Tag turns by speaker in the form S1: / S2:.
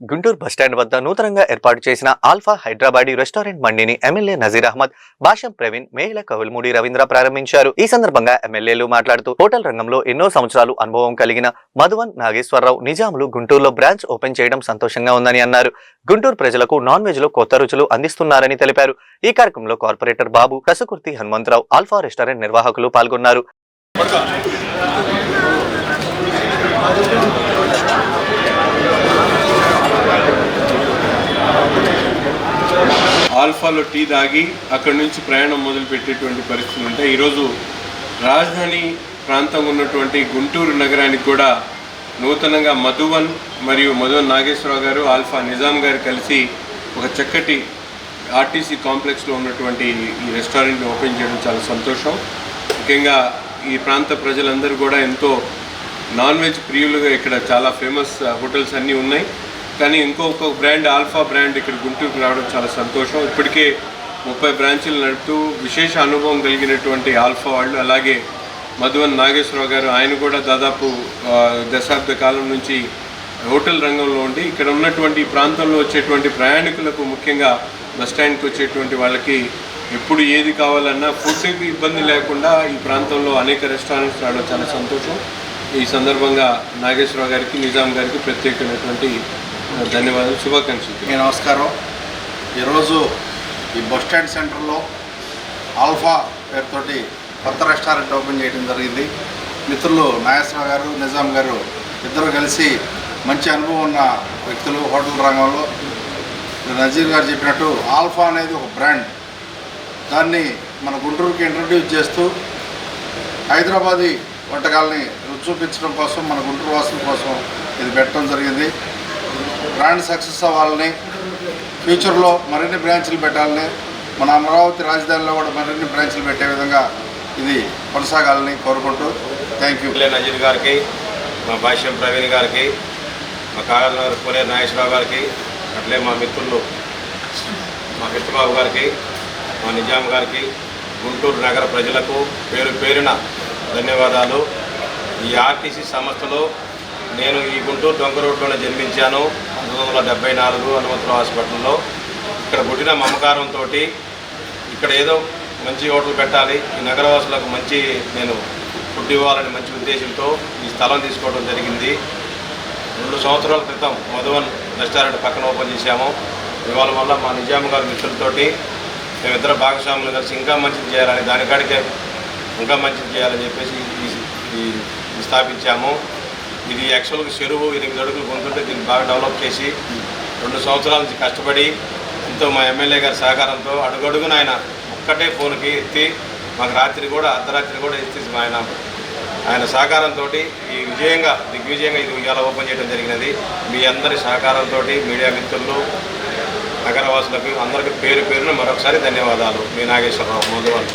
S1: Guntur bus stand వద్ద నూతనంగా ఏర్పాటు చేసిన ఆల్ఫా హైదరాబాదీ రెస్టారెంట్ మండిని ఎమ్మెల్యే నజీర్ అహ్మద్, భాషం ప్రవీణ్, మేహిల కవుల్మూడి రవీంద్ర ప్రారంభించారు. ఈ సందర్భంగా ఎమ్మెల్యేలు మాట్లాడుతూ హోటల్ రంగంలో ఎన్నో సంవత్సరాలు అనుభవం కలిగిన మధువన్ నాగేశ్వరరావు నిజాములు గుంటూరులో బ్రాంచ్ ఓపెన్ చేయడం సంతోషంగా ఉందని అన్నారు. గుంటూరు ప్రజలకు నాన్ వెజ్ లో కొత్త రుచులు అందిస్తున్నారని తెలిపారు. ఈ కార్యక్రమంలో కార్పొరేటర్ బాబు, కసుకుర్తి హనుమంతరావు, ఆల్ఫా రెస్టారెంట్ నిర్వాహకులు పాల్గొన్నారు.
S2: ఆల్ఫాలో టీ తాగి అక్కడి నుంచి ప్రయాణం మొదలుపెట్టేటువంటి పరిస్థితులు ఉంటాయి. ఈరోజు రాజధాని ప్రాంతంగా ఉన్నటువంటి గుంటూరు నగరానికి కూడా నూతనంగా మధువన్ నాగేశ్వరరావు గారు, ఆల్ఫా నిజాం గారు కలిసి ఒక చక్కటి ఆర్టీసీ కాంప్లెక్స్లో ఉన్నటువంటి ఈ రెస్టారెంట్ని ఓపెన్ చేయడం చాలా సంతోషం. ముఖ్యంగా ఈ ప్రాంత ప్రజలందరూ కూడా ఎంతో నాన్ వెజ్ ప్రియులుగా ఇక్కడ చాలా ఫేమస్ హోటల్స్ అన్నీ ఉన్నాయి. కానీ ఇంకొక బ్రాండ్ ఆల్ఫా బ్రాండ్ ఇక్కడ గుంటూరుకు రావడం చాలా సంతోషం. ఇప్పటికే 30 బ్రాంచీలు నడుపుతూ విశేష అనుభవం కలిగినటువంటి ఆల్ఫా వాళ్ళు, అలాగే మధువన్ నాగేశ్వరరావు గారు, ఆయన కూడా దాదాపు దశాబ్ద కాలం నుంచి హోటల్ రంగంలో ఉండి ఇక్కడ ఉన్నటువంటి ప్రాంతంలో వచ్చేటువంటి ప్రయాణికులకు, ముఖ్యంగా బస్టాండ్కి వచ్చేటువంటి వాళ్ళకి ఎప్పుడు ఏది కావాలన్నా ఫుడ్కి ఇబ్బంది లేకుండా ఈ ప్రాంతంలో అనేక రెస్టారెంట్స్ రావడం చాలా సంతోషం. ఈ సందర్భంగా నాగేశ్వరరావు గారికి, నిజాం గారికి ప్రత్యేకమైనటువంటి ధన్యవాదాలు, శుభాకాంక్షలు.
S3: నమస్కారం. ఈరోజు ఈ బస్టాండ్ సెంటర్లో ఆల్ఫా పేరుతోటి కొత్త రెస్టారెంట్ ఓపెన్ చేయడం జరిగింది. మిత్రులు నాగేశ్వరరావు గారు, నిజాం గారు ఇద్దరు కలిసి మంచి అనుభవం ఉన్న వ్యక్తులు హోటల్ రంగంలో. నజీర్ గారు చెప్పినట్టు ఆల్ఫా అనేది ఒక బ్రాండ్, దాన్ని మన గుంటూరుకి ఇంట్రడ్యూస్ చేస్తూ హైదరాబాదీ వంటకాలని రుచి చూపించడం కోసం, మన గుంటూరు వాసుల కోసం ఇది పెట్టడం జరిగింది. బ్రాండ్ సక్సెస్ అవ్వాలని, ఫ్యూచర్లో మరిన్ని బ్రాంచ్లు పెట్టాలని, మన అమరావతి రాజధానిలో కూడా మరిన్ని బ్రాంచ్లు పెట్టే విధంగా ఇది కొనసాగాలని కోరుకుంటూ థ్యాంక్ యూ.
S4: నజీర్ గారికి, మా భాష్యం ప్రవీణ్ గారికి, మా కాగజనగర్ కోనేరు నాగేశ్వరరావు గారికి, అట్లే మా మిత్రులు మా కృష్ణబాబు గారికి, మా నిజాం గారికి, గుంటూరు నగర ప్రజలకు పేరు పేరున ధన్యవాదాలు. ఈ ఆర్టీసీ సంస్థలో నేను ఈ గుంటూరు డొంక రోడ్లోనే జన్మించాను. 1974 హనుమంతరావు హాస్పిటల్లో. ఇక్కడ పుట్టిన మమకారంతో ఇక్కడ ఏదో మంచి హోటల్ పెట్టాలి, ఈ నగరవాసులకు మంచి నేను ఫుడ్ ఇవ్వాలని మంచి ఉద్దేశంతో ఈ స్థలం తీసుకోవడం జరిగింది. 2 సంవత్సరాల క్రితం మధువన్ రెస్టారెంట్ పక్కన ఓపెన్ చేశాము. ఇవాళ వల్ల మా నిజాం గారి మిత్రులతోటి మేమిద్దరు భాగస్వాములు కలిసి ఇంకా మంచిది చేయాలని, దానికాడికే ఇంకా మంచిది చేయాలని చెప్పేసి స్థాపించాము. ఇది యాక్చువల్గా చెరువు 8 అడుగులు పొందుతుంటే దీన్ని బాగా డెవలప్ చేసి 2 సంవత్సరాల నుంచి కష్టపడి ఎంతో మా ఎమ్మెల్యే గారి సహకారంతో అడుగడుగున ఆయన ఒక్కటే ఫోన్కి ఎత్తి మాకు అర్ధరాత్రి కూడా ఎత్తి ఆయన సహకారంతో ఈ దిగ్విజయంగా ఇది ఇవాళ ఓపెన్ చేయడం జరిగినది. మీ అందరి సహకారంతో, మీడియా మిత్రులు, నగరవాసులకు అందరికీ పేరు పేరున మరొకసారి ధన్యవాదాలు. మీ నాగేశ్వరరావు, మధువన్.